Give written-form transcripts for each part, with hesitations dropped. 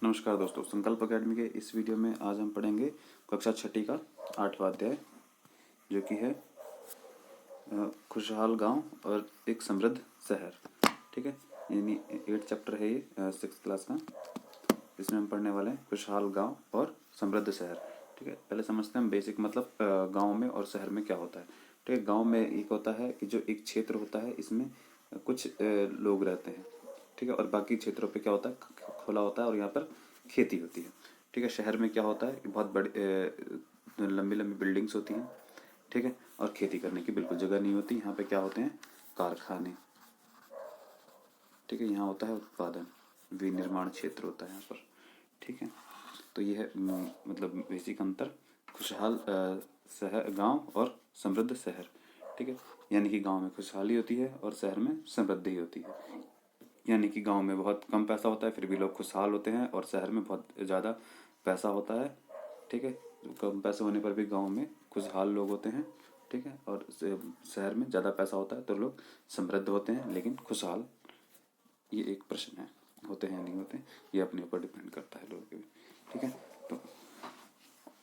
नमस्कार दोस्तों, संकल्प अकेडमी के इस वीडियो में आज हम पढ़ेंगे कक्षा छठी का 8वां अध्याय, जो कि है खुशहाल गांव और एक समृद्ध शहर। ठीक है, यानी 8 चैप्टर है ये 6th क्लास का। इसमें हम पढ़ने वाले हैं खुशहाल गांव और समृद्ध शहर। ठीक है, पहले समझते हैं हम बेसिक मतलब गांव में और शहर में क्या होता है। ठीक है, गांव में एक होता है कि जो एक क्षेत्र होता है, इसमें कुछ लोग रहते हैं। ठीक है, और बाकी क्षेत्रों पे क्या होता है, खुला होता है और यहाँ पर खेती होती है। ठीक है, शहर में क्या होता है कि बहुत बड़ी लंबी लंबी बिल्डिंग्स होती हैं। ठीक है, और खेती करने की बिल्कुल जगह नहीं होती। यहाँ पे क्या होते हैं, कारखाने। ठीक है, यहाँ होता है उत्पादन, विनिर्माण क्षेत्र होता है यहाँ पर। ठीक है, तो ये है मतलब बेसिक अंतर खुशहाल शहर गांव और समृद्ध शहर। ठीक है, यानी कि गांव में खुशहाली होती है और शहर में समृद्धि होती है। यानी कि गांव में बहुत कम पैसा होता है फिर भी लोग खुशहाल होते हैं, और शहर में बहुत ज़्यादा पैसा होता है। ठीक है, कम पैसे होने पर भी गांव में खुशहाल लोग होते हैं। ठीक है, और शहर में ज़्यादा पैसा होता है तो लोग समृद्ध होते हैं लेकिन खुशहाल। ये एक प्रश्न है, होते हैं नहीं होते, ये अपने ऊपर डिपेंड करता है लोगों के भी। ठीक है,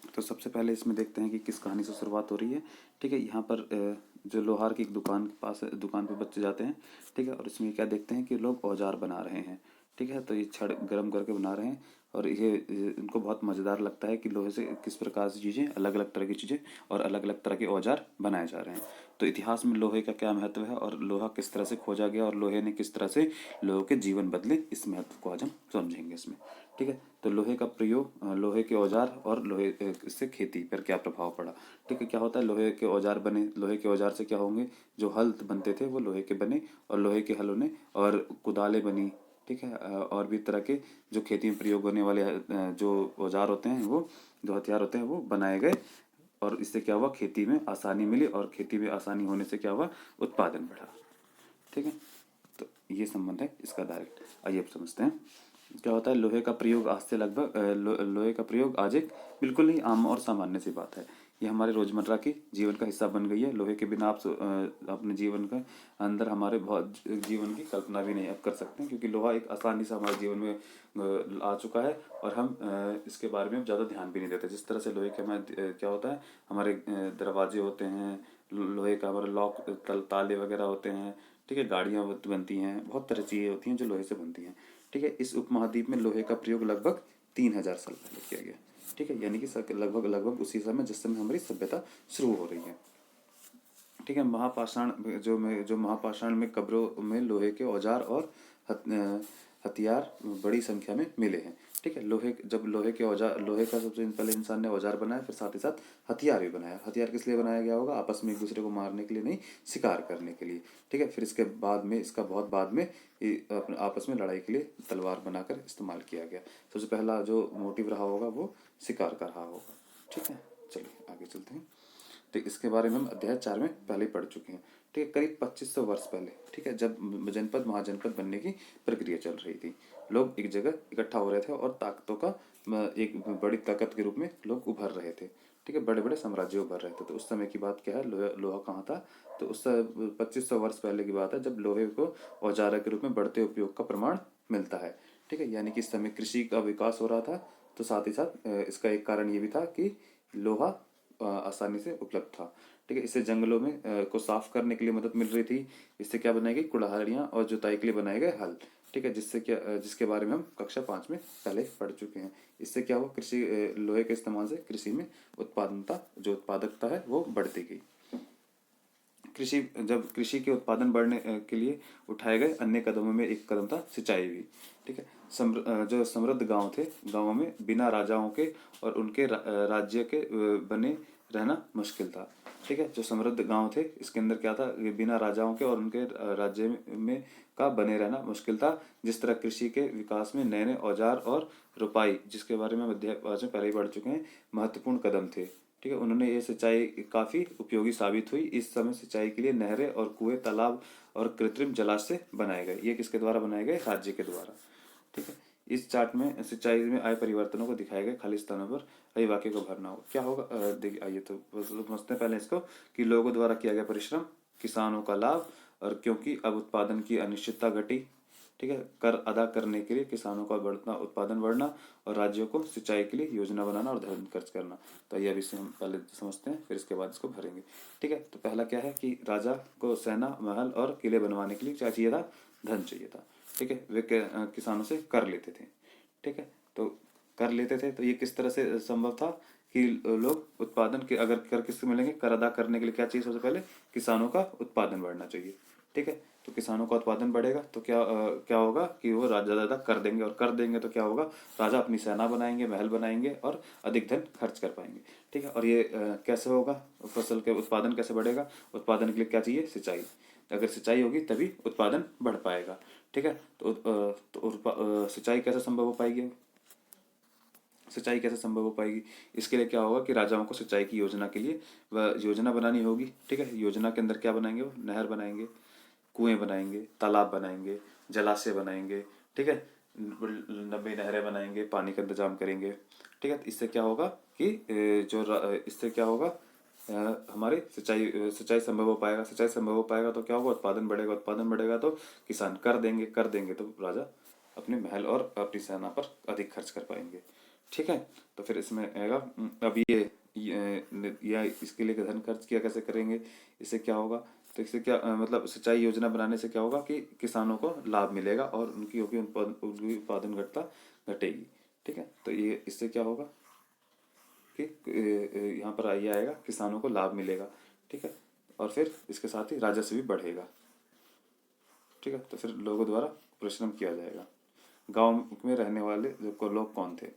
तो सबसे पहले इसमें देखते हैं कि किस कहानी से शुरुआत हो रही है। ठीक है, यहाँ पर जो लोहार की एक दुकान के पास दुकान पे बच्चे जाते हैं। ठीक है, और इसमें क्या देखते हैं कि लोग औजार बना रहे हैं। ठीक है, तो ये छड़ गर्म करके बना रहे हैं, और ये इनको बहुत मज़ेदार लगता है कि लोहे से किस प्रकार से चीज़ें, अलग अलग तरह की चीज़ें और अलग अलग तरह के औजार बनाए जा रहे हैं। तो इतिहास में लोहे का क्या महत्व है और लोहा किस तरह से खोजा गया और लोहे ने किस तरह से लोगों के जीवन बदले, इस महत्व को आज हम समझेंगे इसमें। ठीक है, तो लोहे का प्रयोग, लोहे के औजार और लोहे से खेती पर क्या प्रभाव पड़ा। ठीक है, क्या होता है, लोहे के औजार बने, लोहे के औजार से क्या होंगे, जो हल बनते थे वो लोहे के बने, और लोहे के हलों ने और कुदालें बनी। ठीक है, और भी तरह के जो खेती में प्रयोग होने वाले जो औजार होते हैं, वो जो हथियार होते हैं वो बनाए गए, और इससे क्या हुआ, खेती में आसानी मिली, और खेती में आसानी होने से क्या हुआ, उत्पादन बढ़ा। ठीक है, तो ये संबंध है इसका डायरेक्ट। आइए अब समझते हैं क्या होता है। लोहे का प्रयोग आज से लगभग लोहे का प्रयोग आज एक बिल्कुल ही आम और सामान्य सी बात है। ये हमारे रोजमर्रा के जीवन का हिस्सा बन गई है। लोहे के बिना आप अपने जीवन के अंदर हमारे बहुत जीवन की कल्पना भी नहीं अब कर सकते हैं, क्योंकि लोहा एक आसानी से हमारे जीवन में आ चुका है, और हम इसके बारे में अब ज़्यादा ध्यान भी नहीं देते। जिस तरह से लोहे के हमारे क्या होता है, हमारे दरवाजे होते हैं, लोहे का हमारे लॉक ताले वगैरह होते हैं। ठीक है, गाड़ियाँ बनती हैं, बहुत तरह चीज़ें होती हैं जो लोहे से बनती हैं। ठीक है, इस उपमहाद्वीप में लोहे का प्रयोग लगभग 3000 साल पहले किया गया। ठीक है, यानी कि लगभग लगभग उसी समय जिस समय हमारी सभ्यता शुरू हो रही है। ठीक है, महापाषाण जो महापाषाण में कब्रों में लोहे के औजार और हथियार बड़ी संख्या में मिले हैं। ठीक है, जब लोहे के औजार, लोहे का सबसे पहले इंसान ने औजार बनाया, फिर साथ ही साथ हथियार भी बनाया। हथियार किस लिए बनाया गया होगा, आपस में एक दूसरे को मारने के लिए नहीं, शिकार करने के लिए। ठीक है, फिर इसके बाद में, इसका बहुत बाद में आपस में लड़ाई के लिए तलवार बनाकर इस्तेमाल किया गया। सबसे पहला जो मोटिव रहा होगा वो शिकार का रहा होगा। ठीक है, चलिए आगे चलते हैं। तो इसके बारे में हम अध्याय 4 में पहले ही पढ़ चुके हैं। ठीक है, करीब 2500 वर्ष पहले, ठीक है, जब जनपद महाजनपद बनने की प्रक्रिया चल रही थी, लोग एक जगह इकट्ठा हो रहे थे और ताकतों का एक बड़ी ताकत के रूप में लोग उभर रहे थे। ठीक है, बड़े बड़े साम्राज्य उभर रहे थे। तो उस समय की बात क्या है, लोहा कहाँ था, तो उस 2500 वर्ष पहले की बात है, जब लोहे को औजार के रूप में बढ़ते उपयोग का प्रमाण मिलता है। ठीक है, यानी कि इस समय कृषि का विकास हो रहा था, तो साथ ही साथ इसका एक कारण ये भी था कि लोहा आसानी से उपलब्ध था। ठीक है, इससे जंगलों में को साफ करने के लिए मदद मिल रही थी। इससे क्या बनाई गई, कुल्हाड़ियाँ, और जुताई के लिए बनाए गए हल। ठीक है, जिसके बारे में हम कक्षा 5 में पहले पढ़ चुके हैं। इससे क्या हुआ, लोहे के इस्तेमाल से कृषि में उत्पादकता है वो बढ़ती गई। जब कृषि के उत्पादन बढ़ने के लिए उठाए गए अन्य कदमों में एक कदम था सिंचाई भी। ठीक है, जो समृद्ध गांव थे, गांवों में बिना राजाओं के और उनके राज्य के बने रहना मुश्किल था। ठीक है, जो समृद्ध गांव थे, इसके अंदर क्या था, बिना राजाओं के और उनके राज्य में का बने रहना मुश्किल था। जिस तरह कृषि के विकास में नए नए औजार और रोपाई, जिसके बारे में हम अध्याय पहले ही पढ़ चुके हैं, महत्वपूर्ण कदम थे। ठीक है, उन्होंने ये सिंचाई काफ़ी उपयोगी साबित हुई। इस समय सिंचाई के लिए नहरें और कुएं, तालाब और कृत्रिम जलाशय बनाए गए। ये किसके द्वारा बनाए गए, राज्य के द्वारा। ठीक है, इस चार्ट में सिंचाई में आए परिवर्तनों को दिखाए गए। खाली स्थानों पर सही वाक्य को भरना होगा। क्या होगा, देखिए आइए तो समझते हैं पहले इसको, कि लोगों द्वारा किया गया परिश्रम, किसानों का लाभ, और क्योंकि अब उत्पादन की अनिश्चितता घटी। ठीक है। कर अदा करने के लिए किसानों का बढ़ना उत्पादन बढ़ना और राज्यों को सिंचाई के लिए योजना बनाना और धन खर्च करना। तो ये अभी से हम पहले समझते हैं, फिर इसके बाद इसको भरेंगे। ठीक है, तो पहला क्या है कि राजा को सेना, महल और किले बनवाने के लिए क्या चाहिए था? धन चाहिए था। ठीक है, वे किसानों से कर लेते थे। ठीक है, तो कर लेते थे, तो ये किस तरह से संभव था कि लोग उत्पादन के, अगर कर किससे मिलेंगे? कर अदा करने के लिए क्या चाहिए? सबसे पहले किसानों का उत्पादन बढ़ना चाहिए। ठीक है, तो किसानों का उत्पादन बढ़ेगा तो क्या होगा कि वो राजा ज़्यादा कर देंगे, और कर देंगे तो क्या होगा? राजा अपनी सेना बनाएंगे, महल बनाएंगे और अधिक धन खर्च कर पाएंगे। ठीक है, और ये कैसे होगा? फसल के उत्पादन कैसे बढ़ेगा? उत्पादन के लिए क्या चाहिए? सिंचाई। अगर सिंचाई होगी तभी उत्पादन बढ़ पाएगा। ठीक है, तो सिंचाई कैसे संभव हो पाएगी? सिंचाई कैसे संभव हो पाएगी? इसके लिए क्या होगा कि राजाओं को सिंचाई की योजना के लिए वह योजना बनानी होगी। ठीक है, योजना के अंदर क्या बनाएंगे? वो नहर बनाएंगे, कुएं बनाएंगे, तालाब बनाएंगे, जलाशय बनाएंगे। ठीक है, लंबी नहरें बनाएंगे, पानी का इंतजाम करेंगे। ठीक है, तो इससे क्या होगा कि इससे क्या होगा? हमारे सिंचाई संभव हो पाएगा। सिंचाई संभव हो पाएगा तो क्या होगा? उत्पादन बढ़ेगा। उत्पादन बढ़ेगा तो किसान कर देंगे तो राजा अपने महल और अपनी सेना पर अधिक खर्च कर पाएंगे। ठीक है, तो फिर इसमें आएगा अब या इसके लिए धन खर्च किया कैसे करेंगे? इससे क्या होगा? तो इससे क्या मतलब सिंचाई योजना बनाने से क्या होगा कि किसानों को लाभ मिलेगा और उनकी उत्पादन घटता घटेगी। ठीक है, तो ये इससे क्या होगा कि यहाँ पर ये आएगा, किसानों को लाभ मिलेगा। ठीक है, और फिर इसके साथ ही राजस्व भी बढ़ेगा। ठीक है, तो फिर लोगों द्वारा परिश्रम किया जाएगा। गांव में रहने वाले जो लोग कौन थे?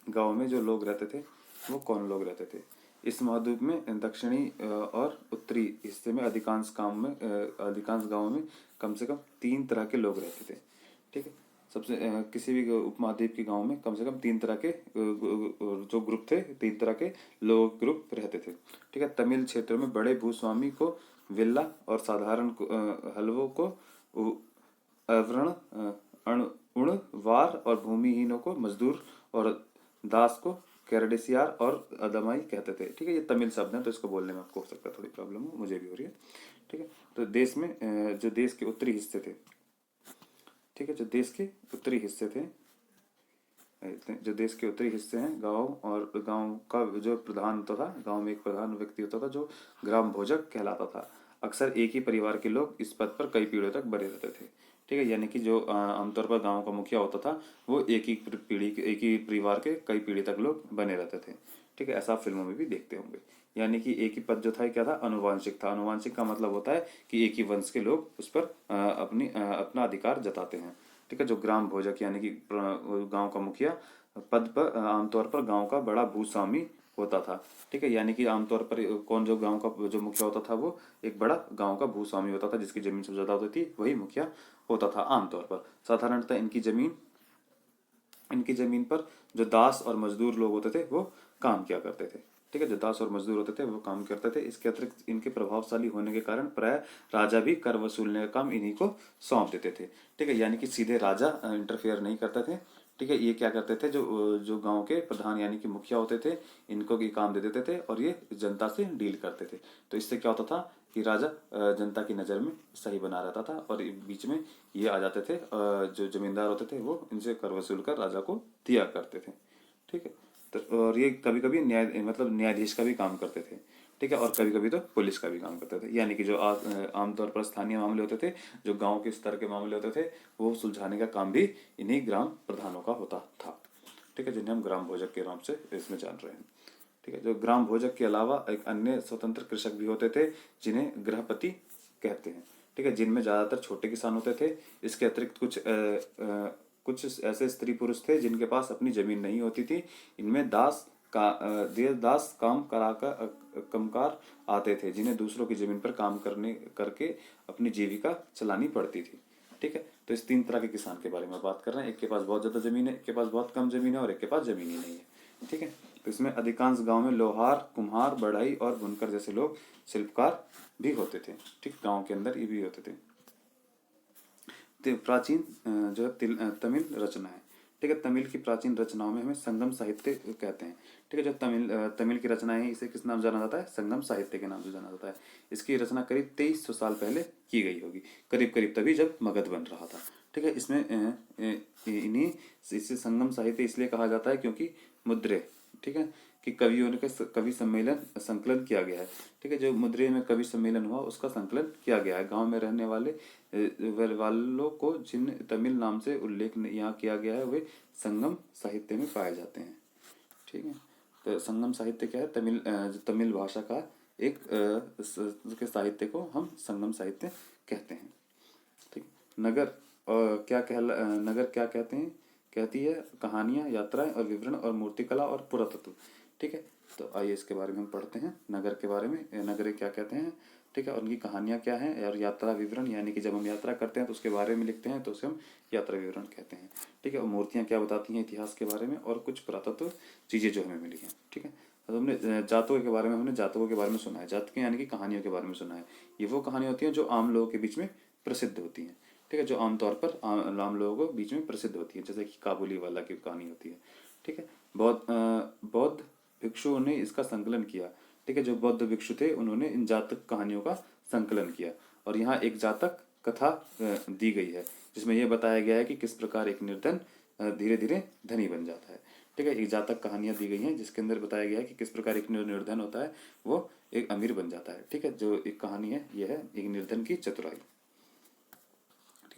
गांव में जो लोग रहते थे वो कौन लोग रहते थे? इस महाद्वीप में दक्षिणी और उत्तरी हिस्से में अधिकांश गांवों में कम से कम 3 तरह के लोग रहते थे। ठीक है, किसी भी उपमहाद्वीप के गांव में कम से कम 3 तरह के जो ग्रुप थे, 3 तरह के लोग ग्रुप रहते थे। ठीक है, तमिल क्षेत्र में बड़े भूस्वामी को विल्ला और साधारण हलवों को अवर्ण उणवार और भूमिहीनों को मजदूर और दास को केरडेसियार और अदमाई कहते थे। ठीक है, ये तमिल शब्द हैं तो इसको बोलने में आपको हो सकता है थोड़ी प्रॉब्लम हो, मुझे भी हो रही है। ठीक है, तो देश में जो देश के उत्तरी हिस्से थे, ठीक है, जो देश के उत्तरी हिस्से थे, जो देश के उत्तरी हिस्से हैं, गांव का जो प्रधान होता था, गांव में एक प्रधान व्यक्ति होता था जो ग्राम भोजक कहलाता था। अक्सर एक ही परिवार के लोग इस पद पर कई पीढ़ियों तक बने रहते थे। ठीक है, यानी कि जो आमतौर पर गांव का मुखिया होता था वो एक ही परिवार के कई पीढ़ी तक लोग बने रहते थे। ठीक है, ऐसा आप फिल्मों में भी देखते होंगे। यानी कि एक ही पद जो था क्या था? अनुवांशिक था। अनुवांशिक का मतलब होता है कि एक ही वंश के लोग उस पर अपना अधिकार जताते हैं। ठीक है, जो ग्राम भोजक यानी कि गांव का मुखिया पद पर आमतौर पर गांव का बड़ा भूस्वामी होता था। ठीक है, यानी कि आमतौर पर कौन जो गांव का जो मुखिया होता था वो एक बड़ा गांव का भूस्वामी होता था, जिसकी जमीन सबसे ज्यादा होती थी वही मुखिया होता था आमतौर पर। साधारणतः इनकी जमीन पर जो दास और मजदूर लोग होते थे वो काम किया करते थे। ठीक है, जो दास और मजदूर होते थे वो काम करते थे। इसके अतिरिक्त इनके प्रभावशाली होने के कारण प्राय राजा भी कर वसूलने का काम इन्हीं को सौंप देते थे। ठीक है, यानी कि सीधे राजा इंटरफेयर नहीं करते थे। ठीक है, ये क्या करते थे? जो जो गांव के प्रधान यानी कि मुखिया होते थे, इनको ये काम दे देते थे और ये जनता से डील करते थे। तो इससे क्या होता था कि राजा जनता की नज़र में सही बना रहता था, और बीच में ये आ जाते थे, जो जमींदार होते थे वो इनसे कर वसूल कर राजा को दिया करते थे। ठीक है, तो और ये कभी कभी न्यायाधीश का भी काम करते थे। ठीक है, और कभी कभी तो पुलिस का भी काम करते थे। यानी कि जो आमतौर पर स्थानीय मामले होते थे, जो गांव के स्तर के मामले होते थे, वो सुलझाने का काम भी इन्हीं ग्राम प्रधानों का होता था। ठीक है, जिन्हें हम ग्राम भोजक के नाम से इसमें जान रहे हैं। ठीक है, जो ग्राम भोजक के अलावा एक अन्य स्वतंत्र कृषक भी होते थे जिन्हें गृहपति कहते हैं। ठीक है, जिनमें ज्यादातर छोटे किसान होते थे। इसके अतिरिक्त कुछ ऐसे स्त्री पुरुष थे जिनके पास अपनी जमीन नहीं होती थी। इनमें दास काम कराकर कमकार आते थे, जिन्हें दूसरों की जमीन पर काम करके अपनी जीविका चलानी पड़ती थी। ठीक है, तो इस 3 तरह के किसान के बारे में बात कर रहे हैं। एक के पास बहुत ज्यादा जमीन है, एक के पास बहुत कम जमीन है और एक के पास जमीन ही नहीं है। ठीक है, तो इसमें अधिकांश गांव में लोहार, कुम्हार, बढ़ई और बुनकर जैसे लोग शिल्पकार भी होते थे। ठीक, गांव के अंदर ये भी होते थे। प्राचीन जो है तमिल रचना है। ठीक है। तमिल की प्राचीन रचनाओं में हमें संगम साहित्य कहते हैं। ठीक है। जो तमिल की रचनाएं हैं इसे किस नाम से जाना जाता है? संगम साहित्य के नाम से जाना जाता है। इसकी रचना करीब 2300 साल पहले की गई होगी, करीब करीब तभी जब मगध बन रहा था। ठीक है। इसमें इन्हीं इसे संगम साहित्य इसलिए कहा जाता है क्योंकि मुद्रे, ठीक है, कि कवियों ने कवि सम्मेलन संकलन किया गया है। ठीक है। जो मुद्रे में कवि सम्मेलन हुआ उसका संकलन किया गया है। गांव में रहने वालों को जिन तमिल नाम से उल्लेख यहाँ किया गया है वे संगम साहित्य में पाए जाते हैं। ठीक है। तो संगम साहित्य क्या है? जो तमिल भाषा का एक के साहित्य को हम संगम साहित्य कहते हैं। ठीक। नगर क्या कहते हैं? कहती है कहानियां, यात्राएं और विवरण और मूर्तिकला और पुरातत्व। ठीक है। तो आइए इसके बारे में हम पढ़ते हैं। नगर के बारे में, नगर क्या कहते हैं, ठीक है, और उनकी कहानियां क्या हैं, और यात्रा विवरण यानी कि जब हम यात्रा करते हैं तो उसके बारे में लिखते हैं तो उसे हम यात्रा विवरण कहते हैं। ठीक है। और मूर्तियां क्या बताती हैं इतिहास के बारे में, और कुछ पुरातत्व चीज़ें जो हमें मिली हैं। ठीक है। तो हमने जातकों के बारे में सुना है। जातकें यानी कि कहानियों के बारे में सुना है। ये वो कहानी होती हैं जो आम लोगों के बीच में प्रसिद्ध होती हैं। ठीक है। जो आमतौर पर आम लोगों को बीच में प्रसिद्ध होती है, जैसे कि काबुली वाला की कहानी होती है। ठीक है। बौद्ध भिक्षुओं ने इसका संकलन किया। ठीक है। जो बौद्ध भिक्षु थे उन्होंने इन जातक कहानियों का संकलन किया, और यहाँ एक जातक कथा दी गई है जिसमें यह बताया गया है कि किस प्रकार एक निर्धन धीरे धीरे धनी बन जाता है। ठीक है। एक जातक कहानियां दी गई हैं जिसके अंदर बताया गया है कि किस प्रकार एक निर्धन होता है वो एक अमीर बन जाता है। ठीक है। जो एक कहानी है यह है एक निर्धन की चतुराई।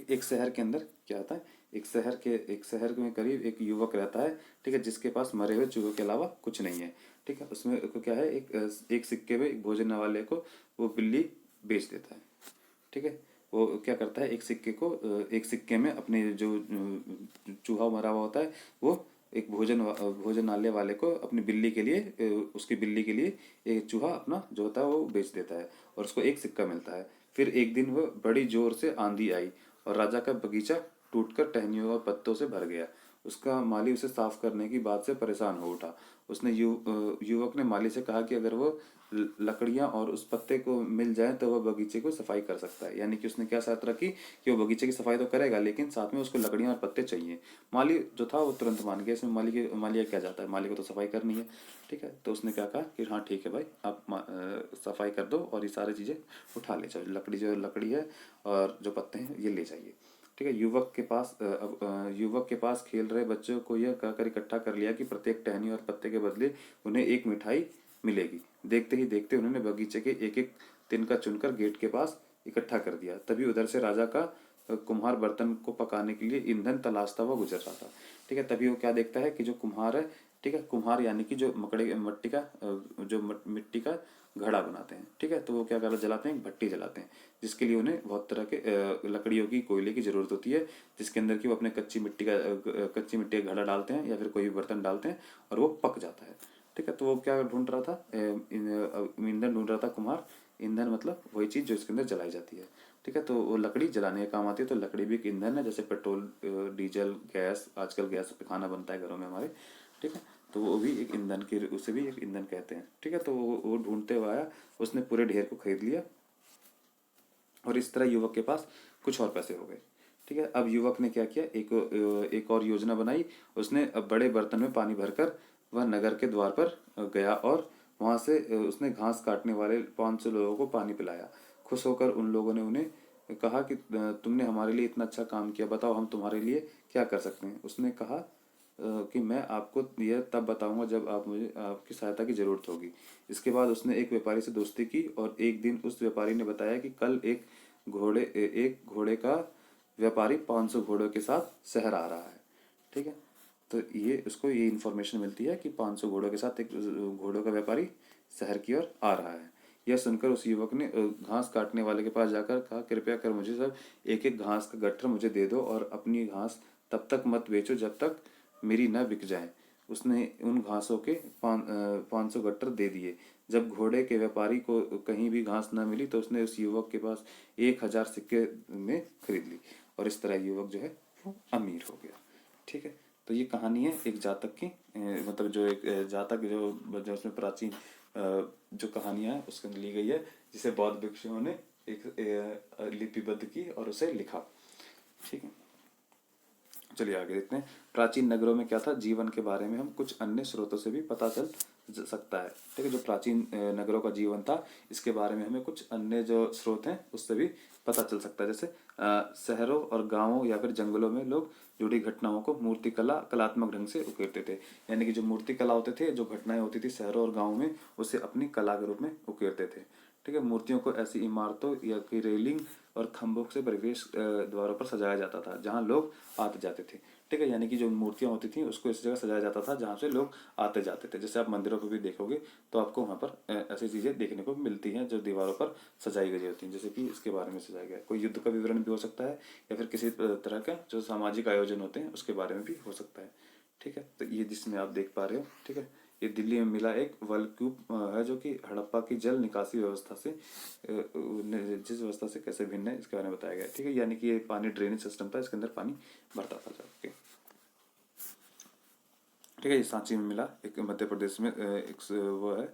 एक शहर के अंदर क्या होता है? एक शहर में करीब एक युवक रहता है। ठीक है। जिसके पास मरे हुए चूहों के अलावा कुछ नहीं है। ठीक है। उसमें क्या है, एक सिक्के में एक भोजन वाले को वो बिल्ली बेच देता है। ठीक है। वो क्या करता है, एक सिक्के में अपने जो चूहा मरा हुआ होता है वो एक भोजनालय वाले को अपनी बिल्ली के लिए, उसकी बिल्ली के लिए एक चूहा अपना जो होता है वो बेच देता है, और उसको एक सिक्का मिलता है। फिर एक दिन वो बड़ी जोर से आंधी आई और राजा का बगीचा टूटकर टहनियों और पत्तों से भर गया। उसका माली उसे साफ करने की बात से परेशान हो उठा। युवक ने माली से कहा कि अगर वो लकड़ियां और उस पत्ते को मिल जाए तो वह बगीचे को सफाई कर सकता है। यानी कि उसने क्या शर्त रखी कि वो बगीचे की सफाई तो करेगा लेकिन साथ में उसको लकड़ियां और पत्ते चाहिए। माली जो था वो तुरंत मान गया। इसमें माली क्या जाता है, माली को तो सफाई करनी है। ठीक है। तो उसने क्या कहा कि हाँ ठीक है भाई, आप सफाई कर दो और ये सारी चीज़ें उठा ले जाओ, लकड़ी है और जो पत्ते हैं ये ले जाइए। ठीक है। युवक के पास खेल रहे बच्चों को यह कहकर इकट्ठा कर लिया कि प्रत्येक टहनी और पत्ते के बदले उन्हें एक मिठाई मिलेगी। देखते ही देखते उन्होंने बगीचे के एक एक तिनका चुनकर गेट के पास इकट्ठा कर दिया। तभी उधर से राजा का कुम्हार बर्तन को पकाने के लिए ईंधन तलाशता हुआ गुजर रहा था। ठीक है। तभी वो क्या देखता है कि जो कुम्हार है, ठीक है, कुम्हार यानी कि जो मिट्टी का घड़ा बनाते हैं। ठीक है। तो वो क्या कर जलाते हैं, भट्टी जलाते हैं, जिसके लिए उन्हें बहुत तरह के लकड़ियों की, कोयले की जरूरत होती है, जिसके अंदर की वो अपने कच्ची मिट्टी का घड़ा डालते हैं या फिर कोई भी बर्तन डालते हैं और वो पक जाता है। ठीक है। तो वो क्या ढूंढ रहा था, ईंधन ढूंढ रहा था कुम्हार। ईंधन मतलब वही चीज़ जो इसके अंदर जलाई जाती है। ठीक है। तो वो लकड़ी जलाने का काम आती है। तो लकड़ी भी एक ईंधन है, जैसे पेट्रोल, डीजल, गैस, आजकल गैस पे खाना बनता है घरों में हमारे। ठीक है। तो वो भी एक ईंधन की, उसे भी एक ईंधन कहते हैं। ठीक है। तो वो ढूंढते हुए आया, उसने पूरे ढेर को खरीद लिया और इस तरह युवक के पास कुछ और पैसे हो गए। ठीक है। अब युवक ने क्या किया, एक और योजना बनाई। उसने अब बड़े बर्तन में पानी भरकर वह नगर के द्वार पर गया और वहां से उसने घास काटने वाले 500 लोगों को पानी पिलाया। खुश होकर उन लोगों ने उन्हें कहा कि तुमने हमारे लिए इतना अच्छा काम किया, बताओ हम तुम्हारे लिए क्या कर सकते हैं। उसने कहा कि मैं आपको यह तब बताऊंगा जब मुझे आपकी सहायता की जरूरत होगी। इसके बाद उसने एक व्यापारी से दोस्ती की और एक दिन उस व्यापारी ने बताया कि कल एक घोड़े का व्यापारी 500 घोड़ों के साथ शहर आ रहा है। ठीक है। तो ये इन्फॉर्मेशन मिलती है कि 500 घोड़ों के साथ एक घोड़ों का व्यापारी शहर की ओर आ रहा है। यह सुनकर उस युवक ने घास काटने वाले के पास जाकर कहा, कृपया कर मुझे सब एक एक घास का गट्ठर मुझे दे दो और अपनी घास तब तक मत बेचो जब तक मेरी न बिक जाए। उसने उन घासों के 500 गट्ठर दे दिए। जब घोड़े के व्यापारी को कहीं भी घास न मिली तो उसने उस युवक के पास 1000 सिक्के में खरीद ली और इस तरह युवक जो है वो अमीर हो गया। ठीक है। तो ये कहानी है एक जातक की, मतलब जो एक जातक जो उसमें प्राचीन जो कहानियां है उसके अंदर ली गई है, जिसे बौद्ध भिक्षुओं ने एक लिपिबद्ध की और उसे लिखा। ठीक है। चलिए आगे देखते हैं। प्राचीन नगरों में क्या था, जीवन के बारे में हम कुछ अन्य स्रोतों से भी पता चल सकता है। ठीक है, जो प्राचीन नगरों का जीवन था, इसके बारे में हमें कुछ अन्य जो स्रोत हैं उससे भी पता चल सकता है। जैसे शहरों और गांवों या फिर जंगलों में लोग जुड़ी घटनाओं को मूर्तिकला कलात्मक ढंग से उकेरते थे। यानी कि जो मूर्ति कला होते थे, जो घटनाएं होती थी शहरों और गांवों में, उसे अपनी कला के रूप में उकेरते थे। ठीक है, मूर्तियों को ऐसी इमारतों या की रेलिंग और खंभों से प्रवेश द्वारों पर सजाया जाता था जहां लोग आते जाते थे। ठीक है, यानी कि जो मूर्तियां होती थी उसको इस जगह सजाया जाता था जहां से लोग आते जाते थे। जैसे आप मंदिरों पर भी देखोगे तो आपको वहां पर ऐसी चीजें देखने को मिलती हैं जो दीवारों पर सजाई गई होती हैं। जैसे कि इसके बारे में सजाया गया है, कोई युद्ध का विवरण भी हो सकता है या फिर किसी तरह का जो सामाजिक आयोजन होते हैं उसके बारे में भी हो सकता है। ठीक है, तो ये जिसमें आप देख पा रहे हो, ठीक है, ये दिल्ली में मिला एक वर्ल्ड है जो कि हड़प्पा की जल निकासी व्यवस्था से जिस व्यवस्था से कैसे भिन्न है इसके बारे में बताया गया है। ठीक है, यानी कि ये पानी ड्रेनेज सिस्टम था, इसके अंदर पानी भरता था जाके। ठीक है, ये सांची में मिला एक मध्य प्रदेश में एक वो है,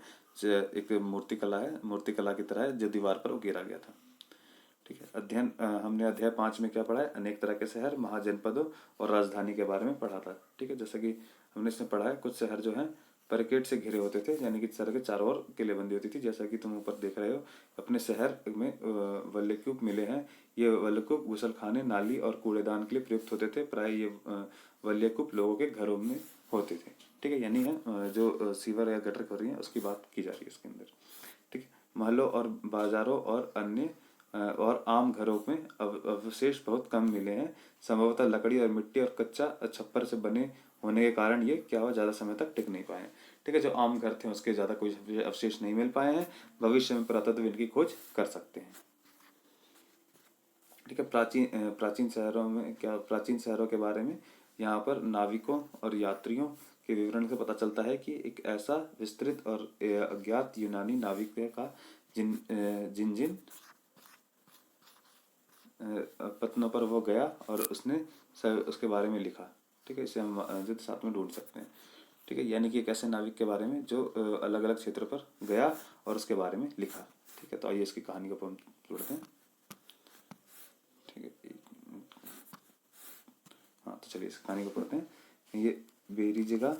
एक मूर्ति कला है, मूर्ति कला की तरह है जो दीवार पर उकेरा गया था। ठीक है, अध्ययन हमने अध्याय 5 में क्या पढ़ा है, अनेक तरह के शहर, महाजनपदों और राजधानी के बारे में पढ़ा था। ठीक है, जैसे कि हमने इसमें पढ़ा है कुछ शहर जो हैं बैरिकेड से घिरे होते थे, यानी कि शहर के चारों ओर किलेबंदी होती थी। जैसा कि तुम ऊपर देख रहे हो, अपने शहर में वल्लक्यूप मिले हैं। ये वल्लक्यूप गुसलखाने, नाली और कूड़ेदान के लिए प्रयुक्त होते थे। प्राय ये वल्लक्यूप लोगों के घरों में होते थे। ठीक है, यानी है जो सीवर या गटर कर रही है उसकी बात की जा रही है इसके अंदर। ठीक है, महलों और बाजारों और अन्य और आम घरों में अवशेष बहुत कम मिले हैं। संभवतः लकड़ी और मिट्टी और कच्चा छप्पर से बने होने के कारण ये क्या हुआ, ज्यादा समय तक टिक नहीं पाए। ठीक है, जो आम घर थे उसके ज्यादा कोई अवशेष नहीं मिल पाए हैं। भविष्य में पुरातत्व इनकी खोज कर सकते हैं। ठीक है, प्राचीन शहरों में क्या, प्राचीन शहरों के बारे में यहाँ पर नाविकों और यात्रियों के विवरण से पता चलता है कि एक ऐसा विस्तृत और अज्ञात यूनानी नाविक का जिन जिन जिन पत्नों पर वो गया और उसने उसके बारे में लिखा। ठीक है, इसे हम जो साथ में ढूंढ सकते हैं। ठीक है, यानी कि एक ऐसे नाविक के बारे में जो अलग अलग क्षेत्र पर गया और उसके बारे में लिखा। ठीक है, तो आइए इसकी कहानी को हम जोड़ते हैं। ठीक है, हाँ तो चलिए इस कहानी को पढ़ते हैं। ये बेरिजगा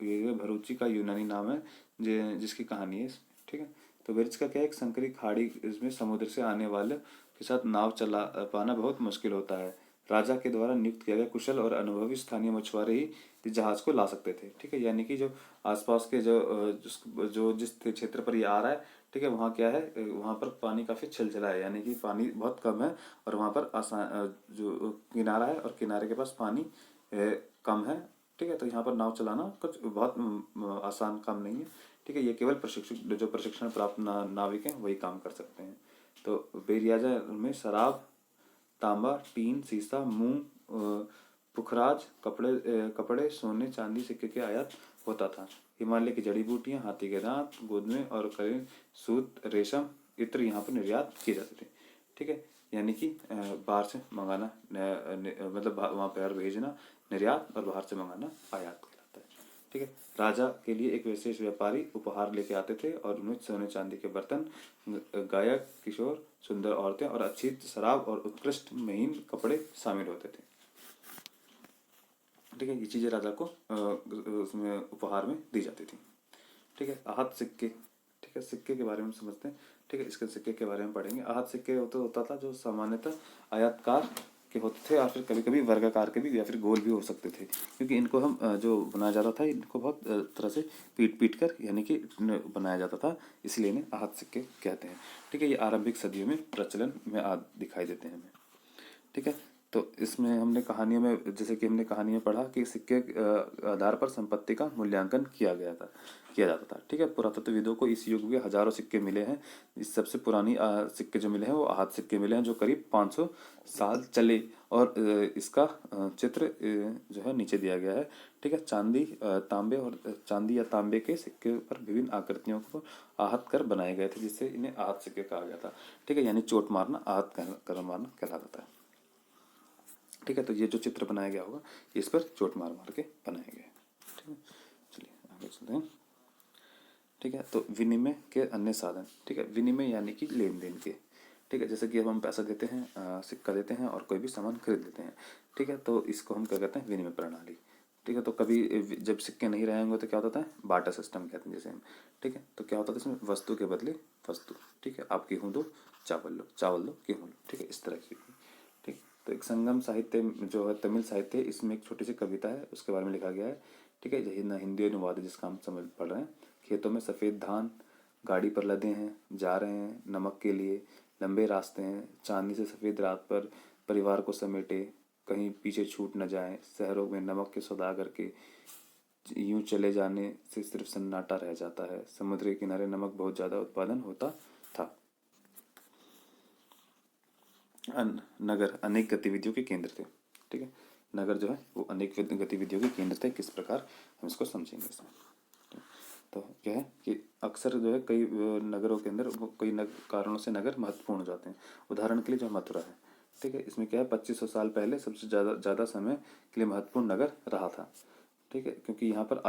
ये भरूची का यूनानी नाम है जिसकी कहानी है इसमें। ठीक है, तो बेरिज का क्या है, एक संकरी खाड़ी, इसमें समुद्र से आने वाले के साथ नाव चला पाना बहुत मुश्किल होता है। राजा के द्वारा नियुक्त किया गया कुशल और अनुभवी स्थानीय मछुआरे ही इस जहाज को ला सकते थे। ठीक है, यानी कि जो आसपास के जो जिस क्षेत्र पर ये आ रहा है, ठीक है, वहाँ क्या है, वहाँ पर पानी काफी छिलछिला है, यानी कि पानी बहुत कम है और वहाँ पर आसान जो किनारा है और किनारे के पास पानी कम है। ठीक है, तो यहाँ पर नाव चलाना कुछ बहुत आसान काम नहीं है। ठीक है, ये केवल जो प्रशिक्षण प्राप्त नाविक हैं वही काम कर सकते हैं। तो बेरियाजा में शराब, तांबा, टीन, सीसा, मूंग, पुखराज, कपड़े, सोने, चांदी, सिक्के के आयात होता था। हिमालय की जड़ी बूटियां, हाथी के दांत, गोदमें और कलीन, सूत, रेशम, इत्र यहाँ पर निर्यात किए जाते थे। ठीक है, यानी कि बाहर से मंगाना, मतलब वहाँ पर भेजना निर्यात और बाहर से मंगाना आयात कहलाता है। ठीक है, राजा के लिए एक विशेष व्यापारी उपहार लेके आते थे और उनमें सोने चांदी के बर्तन, गायक, किशोर, सुंदर औरतें और अच्छी शराब और उत्कृष्ट महीन कपड़े शामिल होते थे। ठीक है, ये चीजें राजा को उसमें उपहार में दी जाती थी। ठीक है, आहत सिक्के। ठीक है, सिक्के के बारे में समझते हैं। ठीक है, इसके सिक्के के बारे में पढ़ेंगे। आहत सिक्के होता था जो सामान्यतः आयताकार के होते थे और फिर कभी कभी वर्गाकार के भी या फिर गोल भी हो सकते थे, क्योंकि इनको हम जो बनाया जाता था इनको बहुत तरह से पीट पीट कर यानी कि बनाया जाता था, इसलिए इन्हें आहत सिक्के कहते हैं। ठीक है, ये आरंभिक सदियों में प्रचलन में दिखाई देते हैं हमें। ठीक है, तो इसमें हमने कहानियों में, जैसे कि हमने कहानी में पढ़ा कि सिक्के आधार पर संपत्ति का मूल्यांकन किया जाता था। ठीक है, पुरातत्वविदों को इस युग में हजारों सिक्के मिले हैं। इस सबसे पुरानी सिक्के जो मिले हैं वो आहत सिक्के मिले हैं जो करीब 500 साल चले। और इसका चित्र जो है नीचे दिया गया है। ठीक है, चांदी या तांबे के सिक्के पर विभिन्न आकृतियों को आहत कर बनाए गए थे, जिससे इन्हें आहत सिक्के कहा गया था। ठीक है, यानी चोट मारना, आहत कर मारना कहलाता है। ठीक है, तो ये जो चित्र बनाया गया होगा इस पर चोट मार मार के बनाए गए। ठीक है, चलिए आगे चलते हैं। ठीक है, तो विनिमय के अन्य साधन। ठीक है, विनिमय यानी कि लेन देन के। ठीक है, जैसे कि अब हम पैसा देते हैं, सिक्का देते हैं और कोई भी सामान खरीद लेते हैं। ठीक है, तो इसको हम क्या कहते हैं, विनिमय प्रणाली। ठीक है, तो कभी जब सिक्के नहीं रहेंगे तो क्या होता है, बार्टर सिस्टम कहते हैं जैसे हम। ठीक है, तो क्या होता है इसमें, वस्तु के बदले वस्तु। ठीक है, आप गेहूँ दो चावल लो, चावल दो गेहूँ लो। ठीक है, इस तरह की। ठीक, तो एक संगम साहित्य जो है तमिल साहित्य, इसमें एक छोटी सी कविता है, उसके बारे में लिखा गया है। ठीक है, यही ना हिंदी अनुवाद है जिसका हम समझ पढ़ रहे हैं। खेतों में सफ़ेद धान गाड़ी पर लदे हैं, जा रहे हैं नमक के लिए, लंबे रास्ते हैं, चांदी से सफ़ेद रात पर परिवार को समेटे, कहीं पीछे छूट न जाए, शहरों में नमक के सौदागर के यूं चले जाने से सिर्फ सन्नाटा रह जाता है, समुद्र के किनारे नमक बहुत ज़्यादा उत्पादन होता था। नगर अनेक गतिविधियों के केंद्र थे। ठीक है, नगर जो है वो अनेक गतिविधियों के केंद्र थे। किस प्रकार, हम इसको समझेंगे इसमें। तो क्या है कि अक्सर जो है कई नगरों के अंदर कई कारणों से नगर महत्वपूर्ण हो जाते हैं। उदाहरण के लिए जो मथुरा है, ठीक है, इसमें क्या है, 2500 साल पहले सबसे ज़्यादा समय के लिए महत्वपूर्ण नगर रहा था। ठीक है, क्योंकि यहाँ पर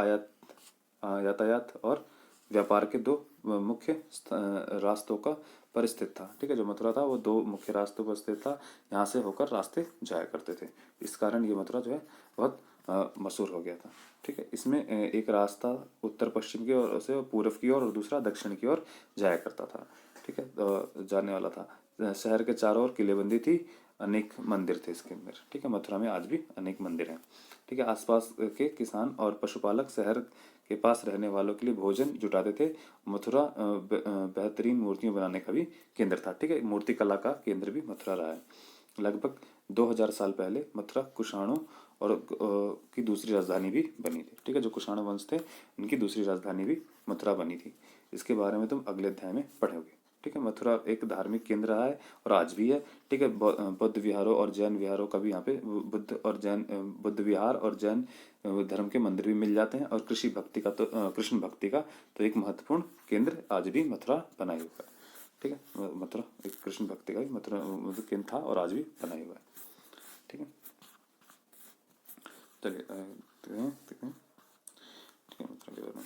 यातायात और व्यापार के दो मुख्य रास्तों का पर स्थित था। ठीक है, जो मथुरा था वो दो मुख्य रास्तों पर स्थित था, यहाँ से होकर रास्ते जाया करते थे। इस कारण ये मथुरा जो है बहुत मशहूर हो गया था। ठीक है, इसमें एक रास्ता उत्तर पश्चिम की ओर से पूर्व की ओर और दूसरा दक्षिण की ओर जाया करता था। ठीक है, जाने वाला था। शहर के चारों ओर किलेबंदी थी, अनेक मंदिर थे इसके अंदर। ठीक है, मथुरा में आज भी अनेक मंदिर हैं। ठीक है, आसपास के किसान और पशुपालक शहर के पास रहने वालों के लिए भोजन जुटाते थे। मथुरा बेहतरीन मूर्तियां बनाने का भी केंद्र था। ठीक है, मूर्ति कला का केंद्र भी मथुरा रहा है। लगभग 2000 साल पहले मथुरा कुषाणों और की दूसरी राजधानी भी बनी थी। ठीक है, जो कुषाण वंश थे उनकी दूसरी राजधानी भी मथुरा बनी थी। इसके बारे में तुम अगले अध्याय में पढ़ोगे। ठीक है, मथुरा एक धार्मिक केंद्र रहा है और आज भी है। ठीक है, बौद्ध विहारों और जैन विहारों का भी यहाँ पे बुद्ध विहार और जैन धर्म के मंदिर भी मिल जाते हैं। और कृष्ण भक्ति का तो एक महत्वपूर्ण केंद्र आज भी मथुरा बनाए हुआ है। ठीक है, मथुरा एक कृष्ण भक्ति का भी मथुरा केंद्र था और आज भी बनाए हुआ है। ठीक है, चलिए ठीक है मथुरा के बारे में।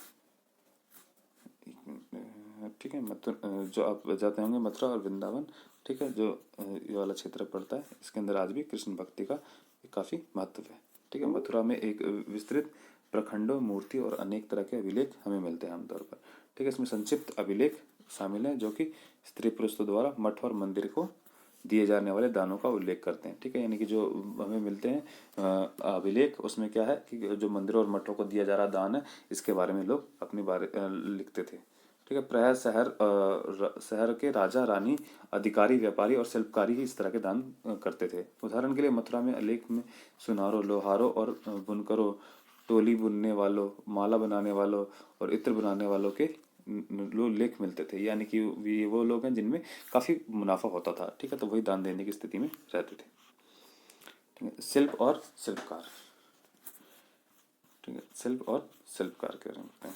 ठीक है, मथुरा जो आप जाते होंगे मथुरा और वृंदावन। ठीक है, जो ये वाला क्षेत्र पड़ता है, इसके अंदर आज भी कृष्ण भक्ति का काफ़ी महत्व है। ठीक है, मथुरा में एक विस्तृत प्रखंडों, मूर्ति और अनेक तरह के अभिलेख हमें मिलते हैं आमतौर पर। ठीक है, इसमें संक्षिप्त अभिलेख शामिल हैं जो कि स्त्री पुरुषों द्वारा मठ और मंदिर को दिए जाने वाले दानों का उल्लेख करते हैं। ठीक है, यानी कि जो हमें मिलते हैं अभिलेख, उसमें क्या है कि जो मंदिरों और मठों को दिया जा रहा दान है, इसके बारे में लोग अपने बारे लिखते थे। ठीक है, प्रायः शहर के राजा रानी, अधिकारी, व्यापारी और शिल्पकारी ही इस तरह के दान करते थे। उदाहरण के लिए मथुरा में अलेख में सुनारों, लोहारों और बुनकरों, टोली बुनने वालों, माला बनाने वालों और इत्र बनाने वालों के लेख मिलते थे। यानी कि ये वो लोग हैं जिनमें काफ़ी मुनाफा होता था। ठीक है, तो वही दान देने की स्थिति में रहते थे। ठीक है, शिल्प और शिल्पकार। ठीक है, शिल्प और शिल्पकार के बारे में बताएं।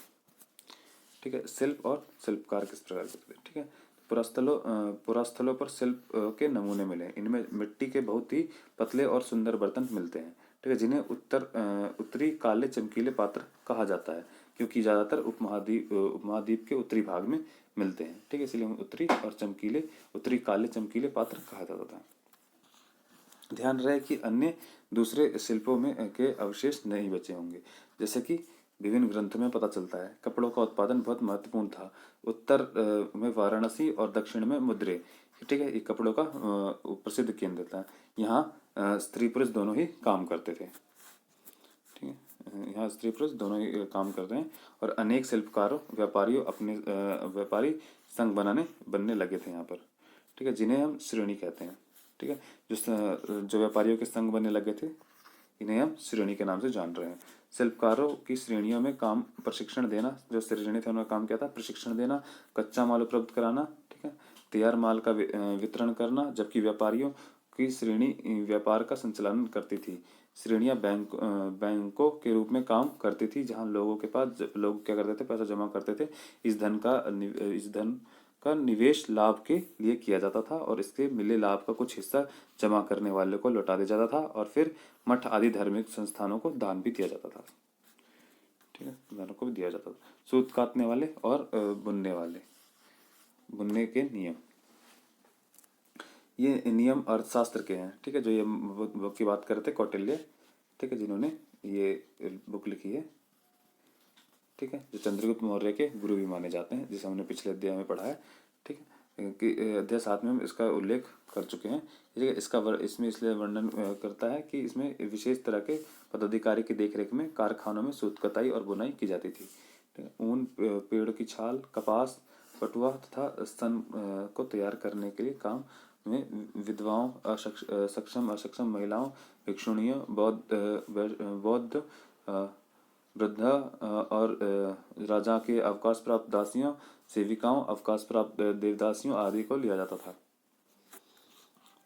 ठीक है, शिल्प और शिल्पकार किस प्रकार के होते हैं। ठीक है, पुरास्थलों पर शिल्प के नमूने मिले। इनमें मिट्टी के बहुत ही पतले और सुंदर बर्तन मिलते हैं। ठीक है, जिन्हें उत्तरी काले चमकीले पात्र कहा जाता है, क्योंकि ज़्यादातर उपमहाद्वीप के उत्तरी भाग में मिलते हैं। ठीक है, इसलिए उत्तरी काले चमकीले पात्र कहा जाता था। ध्यान रहे कि अन्य दूसरे शिल्पों में के अवशेष नहीं बचे होंगे। जैसे कि विभिन्न ग्रंथों में पता चलता है, कपड़ों का उत्पादन बहुत महत्वपूर्ण था। उत्तर में वाराणसी और दक्षिण में मदुरै। ठीक है, ये कपड़ों का प्रसिद्ध केंद्र था। यहाँ स्त्री पुरुष दोनों ही काम करते थे। ठीक है, यहाँ स्त्री पुरुष दोनों ही काम करते हैं। और अनेक शिल्पकारों, व्यापारी संघ बनने लगे थे यहाँ पर। ठीक है, जिन्हें हम श्रेणी कहते हैं। ठीक है, जो व्यापारियों के संघ बनने लगे थे, इन्हें हम श्रेणी के नाम से जान रहे हैं। शिल्पकारों की श्रेणियों में काम प्रशिक्षण देना, जो श्रेणी थे उनका काम क्या था, प्रशिक्षण देना, कच्चा माल उपलब्ध कराना। ठीक है, तैयार माल का वितरण करना। जबकि व्यापारियों की श्रेणी व्यापार का संचालन करती थी। श्रेणियां बैंकों के रूप में काम करती थी, जहां लोग क्या करते थे, पैसा जमा करते थे। इस धन का निवेश लाभ के लिए किया जाता था और इसके मिले लाभ का कुछ हिस्सा जमा करने वाले को लौटा दिया जाता था और फिर मठ आदि धार्मिक संस्थानों को दान भी दिया जाता था। ठीक है, दानों को भी दिया जाता था। सूत काटने वाले और बुनने के नियम। ये नियम अर्थशास्त्र के हैं, ठीक है, जो ये बुक की बात करते कौटिल्य, ठीक है, जिन्होंने ये बुक लिखी है, ठीक है, जो चंद्रगुप्त मौर्य के गुरु भी माने जाते हैं, जिसे हमने पिछले अध्याय में पढ़ा है, ठीक है, कि अध्याय 7 में हम इसका उल्लेख कर चुके हैं। इसका इसमें इसलिए वर्णन करता है कि इसमें विशेष तरह के पदाधिकारी की देखरेख में कारखानों में सूत कताई और बुनाई की जाती थी, ठीक है। ऊन, पेड़ की छाल, कपास, पटुआ तथा स्तन को तैयार करने के लिए काम में विधवाओं, सक्षम अक्षम महिलाओं, भिक्षुणियों, बौद्ध वृद्धा और राजा के अवकाश प्राप्त दासियों, सेविकाओं, अवकाश प्राप्त देवदासियों आदि को लिया जाता था,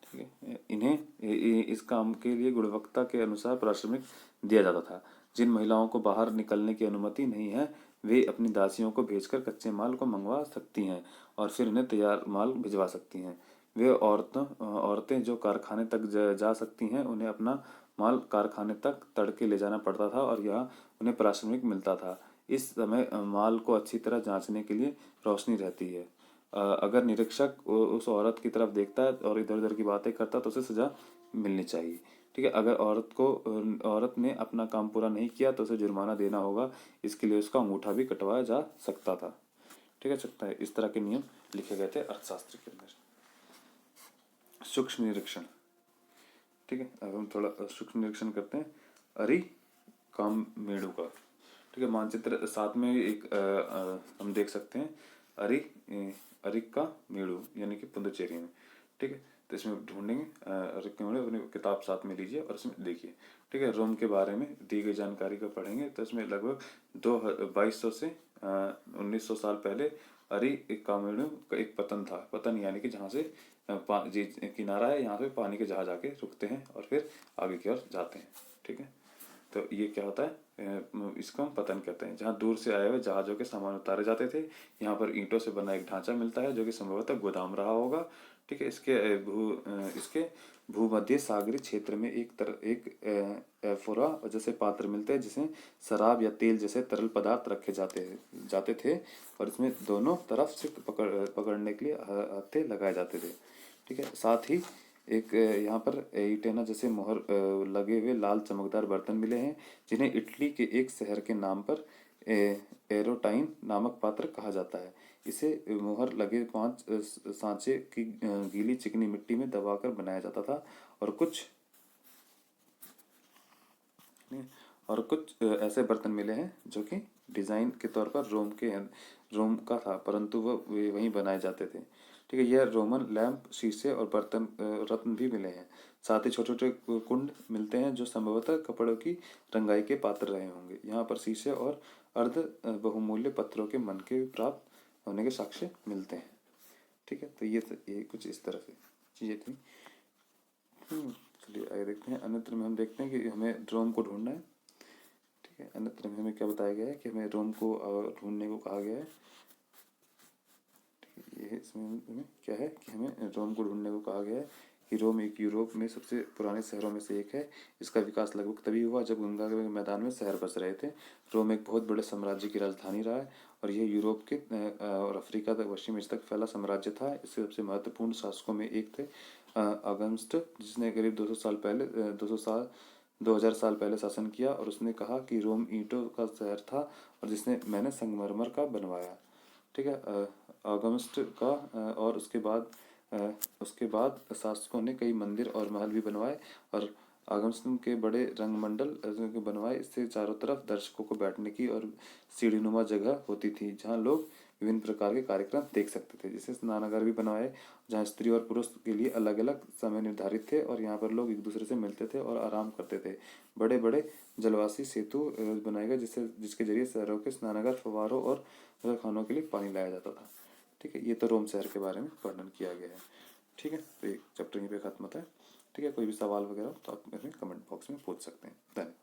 ठीक है। इन्हें इस काम के लिए गुणवत्ता के अनुसार पारिश्रमिक दिया जाता था। जिन महिलाओं को बाहर निकलने की अनुमति नहीं है, वे अपनी दासियों को भेजकर कच्चे माल को मंगवा सकती हैं और फिर उन्हें तैयार माल भिजवा सकती हैं। वे औरतें जो कारखाने तक जा सकती हैं, उन्हें अपना माल कारखाने तक तड़के ले जाना पड़ता था और यहाँ उन्हें पारिश्रमिक मिलता था। इस समय माल को अच्छी तरह जांचने के लिए रोशनी रहती है। अगर निरीक्षक उस औरत की तरफ देखता है और इधर उधर की बातें करता है तो उसे सजा मिलनी चाहिए, ठीक है। अगर औरत ने अपना काम पूरा नहीं किया तो उसे जुर्माना देना होगा। इसके लिए उसका अंगूठा भी कटवाया जा सकता था, ठीक है, सकता है। इस तरह के नियम लिखे गए थे अर्थशास्त्र के अंदर। सूक्ष्म निरीक्षण, ठीक है। अब हम थोड़ा सूक्ष्म निरीक्षण करते हैं अरि कामेडू का, ठीक है। मानचित्र 7 में एक हम देख सकते हैं अरिका मेड़ू यानी कि पुदुचेरी में, ठीक है। तो इसमें ढूंढेंगे अरिका मेड़ू, अपनी किताब साथ में लीजिए और इसमें देखिए, ठीक है। रोम के बारे में दी गई जानकारी को पढ़ेंगे तो इसमें लगभग 2200 से 1900 साल पहले अरिकामेडू का एक पतन था। पतन यानी कि जहाँ से किनारा है, यहाँ पे पानी के जहाज आके रुकते हैं और फिर आगे की ओर जाते हैं, ठीक है। तो ये क्या होता है, इसको हम पतन कहते हैं। जहाँ दूर से आए हुए जहाज़ों के सामान उतारे जाते थे, यहाँ पर ईंटों से बना एक ढांचा मिलता है जो कि संभवतः गोदाम रहा होगा, ठीक है। इसके भूमध्य सागरीय क्षेत्र में एक एफोरा जैसे पात्र मिलते हैं जिसमें शराब या तेल जैसे तरल पदार्थ रखे जाते थे और इसमें दोनों तरफ से पकड़ने के लिए हत्थे लगाए जाते थे, ठीक है। साथ ही एक यहाँ पर इटेना जैसे मोहर लगे हुए लाल चमकदार बर्तन मिले हैं जिन्हें इटली के एक शहर के नाम पर एरोटाइन नामक पात्र कहा जाता है। इसे मोहर लगे 5 सांचे की गीली चिकनी मिट्टी में दबाकर बनाया जाता था और कुछ ऐसे बर्तन मिले हैं जो कि डिज़ाइन के तौर पर रोम का था, परंतु वे वहीं बनाए जाते थे, ठीक है। यह रोमन लैंप, शीशे और बर्तन रत्न भी मिले हैं। साथ ही छोटे छोटे कुंड मिलते हैं जो संभवतः कपड़ों की रंगाई के पात्र रहे होंगे। यहाँ पर शीशे और अर्ध बहुमूल्य पत्थरों के मनके प्राप्त होने के साक्ष्य मिलते हैं, ठीक है। तो ये कुछ इस तरह से चीज़ें थी। चलिए आगे देखते हैं। अन्यत्र में हम देखते हैं कि हमें रोम को ढूंढना है, ठीक है। अन्यत्र में हमें क्या बताया गया है कि हमें रोम को ढूंढने को कहा गया है, ये इसमें हमें क्या है कि हमें रोम को ढूंढने को कहा गया है कि रोम एक यूरोप में सबसे पुराने शहरों में से एक है। इसका विकास लगभग तभी हुआ जब गंगा के मैदान में शहर बस रहे थे। रोम एक बहुत बड़े साम्राज्य की राजधानी रहा है और यह यूरोप के और अफ्रीका तक पश्चिम एशिया तक फैला साम्राज्य था। इससे सबसे महत्वपूर्ण शासकों में एक थे अगस्ट, जिसने करीब 2000 साल पहले शासन किया और उसने कहा कि रोम ईंटों का शहर था और जिसने मैंने संगमरमर का बनवाया, ठीक है। अगस्ट का और उसके बाद शासकों ने कई मंदिर और महल भी बनवाए और अगस्त के बड़े रंगमंडल बनवाए। इससे चारों तरफ दर्शकों को बैठने की और सीढ़ीनुमा जगह होती थी जहां लोग विभिन्न प्रकार के कार्यक्रम देख सकते थे। जैसे स्नानागार भी बनवाए जहां स्त्री और पुरुष के लिए अलग अलग समय निर्धारित थे और यहाँ पर लोग एक दूसरे से मिलते थे और आराम करते थे। बड़े बड़े जलवासी सेतु बनाए गए जिसके जरिए शहरों के स्नानागार, फव्वारों और खानों के लिए पानी लाया जाता था, ठीक है। ये तो रोम शहर के बारे में वर्णन किया गया है, ठीक है। तो ये चैप्टर यहीं पे खत्म होता है, ठीक है। कोई भी सवाल वगैरह हो तो आप मेरे कमेंट बॉक्स में पूछ सकते हैं। धन्यवाद।